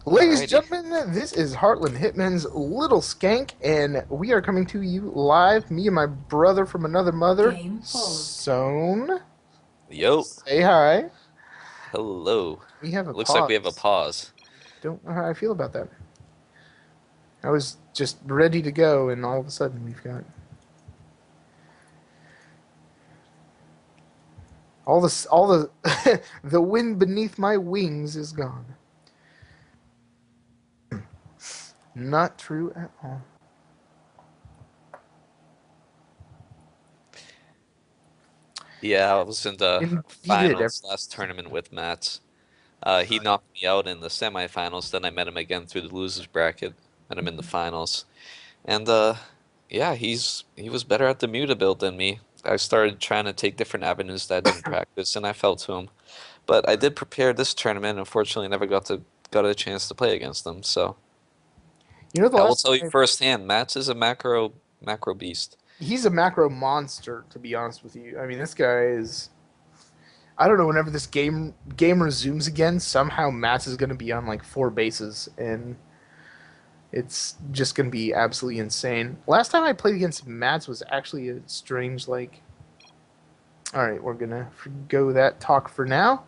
Ladies and Alrighty. gentlemen, this is Heartland Hitman's Little Skank, and we are coming to you live, me and my brother from another mother, Game paused. Sown. Yo. Say hi. Hello. We have a Looks like we have a pause. pause. Don't know how I feel about that. I was just ready to go, and all of a sudden we've got all the the wind beneath my wings is gone. Not true at all. Yeah, I was in the Indeed, finals last tournament with Matz. He knocked me out in the semifinals, then I met him again through the losers bracket. Met him in the finals. And yeah, he was better at the Muta build than me. I started trying to take different avenues that I didn't practice and I fell to him. But I did prepare this tournament, unfortunately never got a chance to play against him, so you know the I will last tell you time firsthand, Matz is a macro beast. he's a macro monster, to be honest with you. I mean, this guy is. I don't know. Whenever this game resumes again, somehow Matz is going to be on like four bases, and it's just going to be absolutely insane. Last time I played against Matz was actually a strange like. All right, we're gonna forgo that talk for now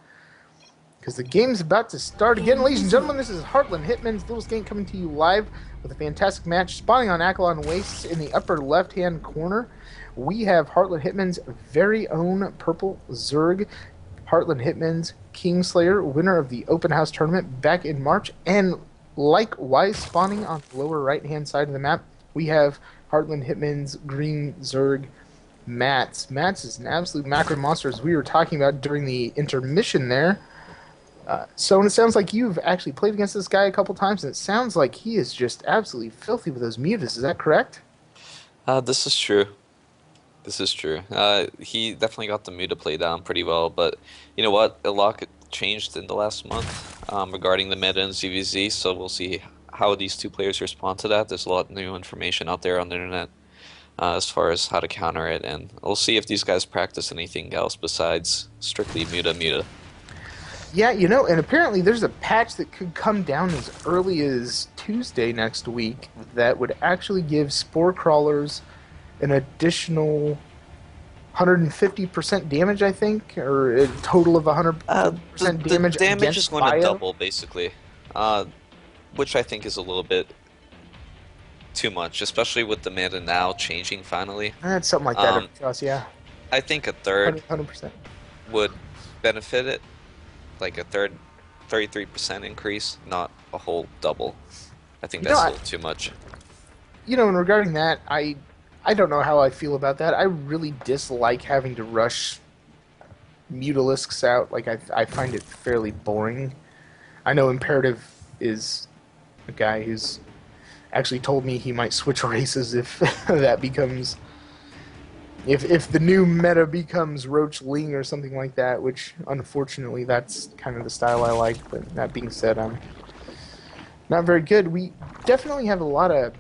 because the game's about to start again, Game ladies and gentlemen. This resumed. is Heartland Hitman's Little Game coming to you live with a fantastic match spawning on Akalon Wastes in the upper left-hand corner. We have Heartland Hitman's very own Purple Zerg, Heartland Hitman's KingSlayer, winner of the Open House tournament back in March, and likewise spawning on the lower right-hand side of the map, we have Heartland Hitman's Green Zerg, Matz. Matz is an absolute macro monster, as we were talking about during the intermission there. So it sounds like you've actually played against this guy a couple times, and it sounds like he is just absolutely filthy with those mutas. Is that correct? This is true. This is true. He definitely got the Muta play down pretty well, but you know what? A lot changed in the last month regarding the meta and ZVZ, so we'll see how these two players respond to that. There's a lot of new information out there on the internet as far as how to counter it, and we'll see if these guys practice anything else besides strictly Muta. Yeah, you know, and apparently there's a patch that could come down as early as Tuesday next week that would actually give spore crawlers an additional 150% damage, I think, or a total of The 150% the damage damage is against going to bio. double basically, uh, which I think is a little bit too much, especially with the meta now changing finally. That's something like that. Um, Yeah, I think a third 100%. would benefit it, like a third 33% increase, not a whole double. I think You know, that's a little too much. and regarding that, I don't know how I feel about that. I really dislike having to rush Mutalisks out. Like I find it fairly boring. I know Imperative is a guy who's actually told me he might switch races if that becomes if the new meta becomes Roach Ling or something like that, which unfortunately that's kind of the style I like. But that being said, I'm not very good. We definitely have a lot of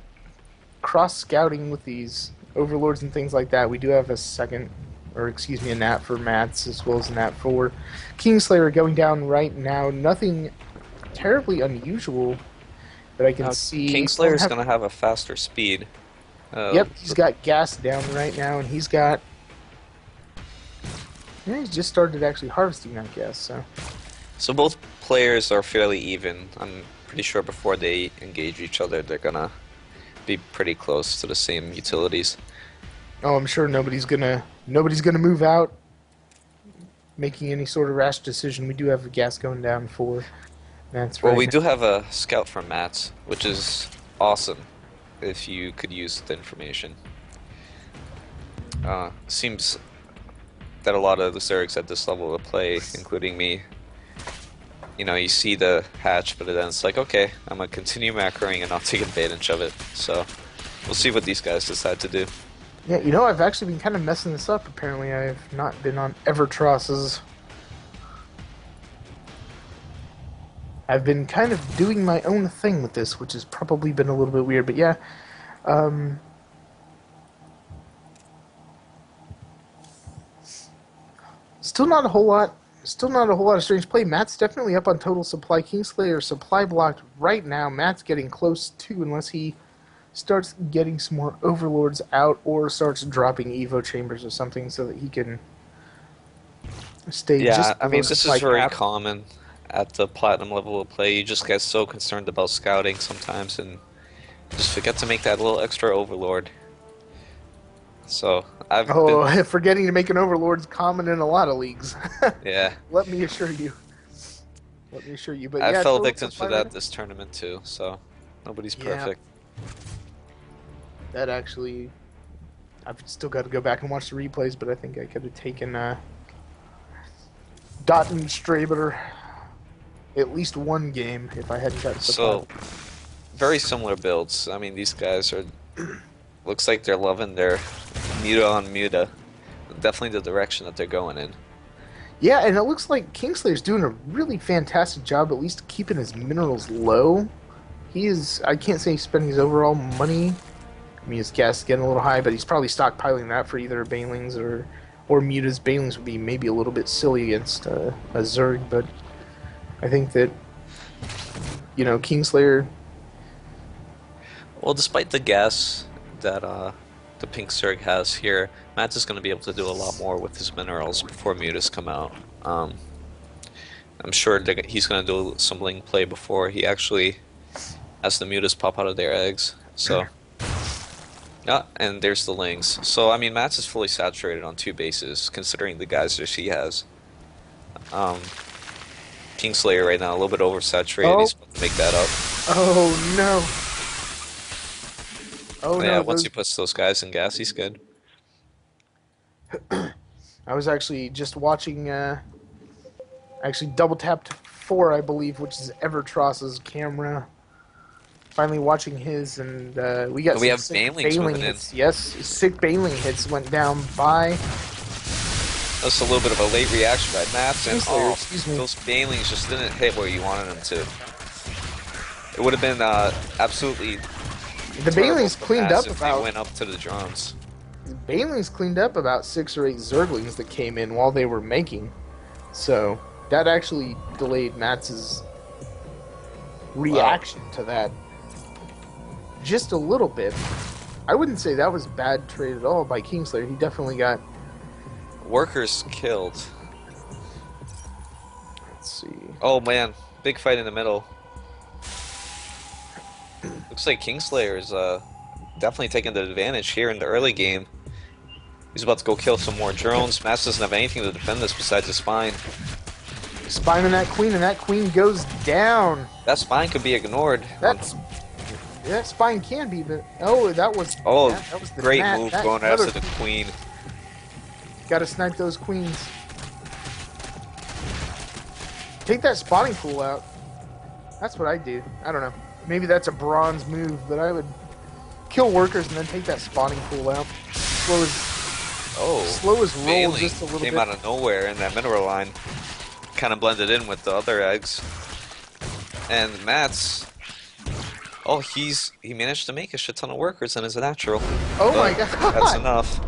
cross scouting with these overlords and things like that. We do have a second, or excuse me, a nat for Matz as well as a nat for Kingslayer going down right now. Nothing terribly unusual that I can Now, see. Kingslayer's gonna have a faster speed. Yep, he's got gas down right now, and he's got. Yeah, he's just started actually harvesting, I guess. So both players are fairly even. I'm pretty sure before they engage each other, they're gonna be pretty close to the same utilities. Oh, I'm sure nobody's gonna move out, making any sort of rash decision. We do have a gas going down for. That's Well, right. we do have a scout from Matz, which is awesome if you could use the information. Seems that a lot of the Zergs at this level of play, including me, you know, you see the hatch, but then it's like, okay, I'm gonna continue macroing and not take advantage of it. So we'll see what these guys decide to do. Yeah, you know, I've actually been kind of messing this up. Apparently, I have not been on Evertrosses. I've been kind of doing my own thing with this, which has probably been a little bit weird. But yeah, um, still not a whole lot Still not a whole lot of strange play. Matt's definitely up on total supply. KingSlayer supply blocked right now. Matt's getting close too, unless he starts getting some more overlords out or starts dropping evo chambers or something so that he can stay Yeah, just I below mean, this is supply very cap. common at the platinum level of play. You just get so concerned about scouting sometimes and just forget to make that little extra overlord. So I've been, Oh, forgetting to make an overlord's common in a lot of leagues. yeah, Let me assure you. Let me assure you. But I yeah, fell total victim to supply right that now. this tournament too. So nobody's Yeah, perfect. that actually, I've still got to go back and watch the replays, but I think I could have taken Dot and Straber at least one game if I hadn't gotten supply. So very similar builds. I mean, these guys are looks like they're loving their Muta on Muta. Definitely the direction that they're going in. Yeah, and it looks like Kingslayer's doing a really fantastic job, at least keeping his minerals low. He is, I can't say he's spending his overall money. I mean, his gas is getting a little high, but he's probably stockpiling that for either Banelings or Mutas. Banelings would be maybe a little bit silly against a Zerg, but I think that, Kingslayer. Well, despite the gas that the Pink Zerg has here, Matz is going to be able to do a lot more with his minerals before Mutas come out. I'm sure he's going to do some Ling play before he actually has the Mutas pop out of their eggs. So, yeah, and there's the Lings. So, I mean, Matz is fully saturated on two bases, considering the geysers he has. Um, KingSlayer right now, a little bit oversaturated. Oh, He's about to make that up. oh no. Oh Yeah, no, once those. he puts those guys in gas, he's good. I was actually just watching, actually double tapped 4, I believe, which is Evertross's camera. Finally watching his, and we got And we some have sick Banelings bailing moving in. hits. Yes, sick bailing hits went down by That's a little bit of a late reaction by Matz, and KingSlayer, excuse me. those Banelings just didn't hit where you wanted them to. It would have been absolutely The terrible Bailings for cleaned Matz up if they about went up to the drones. Bailings cleaned up about 6 or 8 Zerglings that came in while they were making. So that actually delayed Matz's reaction to that just a little bit. I wouldn't say that was a bad trade at all by KingSlayer. He definitely got. Workers killed. Let's see. Oh man, big fight in the middle. Looks like KingSlayer is definitely taking the advantage here in the early game. He's about to go kill some more drones. Matz doesn't have anything to defend this besides his spine. Spine on that queen, and that queen goes down. That spine could be ignored. That spine can be, but oh, that was that was the Great move going after the queen. Got to snipe those queens. Take that spawning pool out. That's what I do. I don't know. Maybe that's a bronze move, but I would kill workers and then take that spawning pool out. Slow as roll Bailey just a little came bit. out of nowhere in that mineral line. Kind of blended in with the other eggs. And Matz, he managed to make a shit ton of workers and is a natural. Oh But my god! that's enough.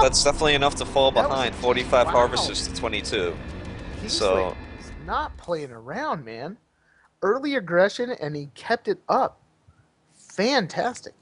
That's definitely enough to fall That was behind. a- 45 wow. harvesters to 22. So He's not playing around, man. Early aggression, and he kept it up. Fantastic.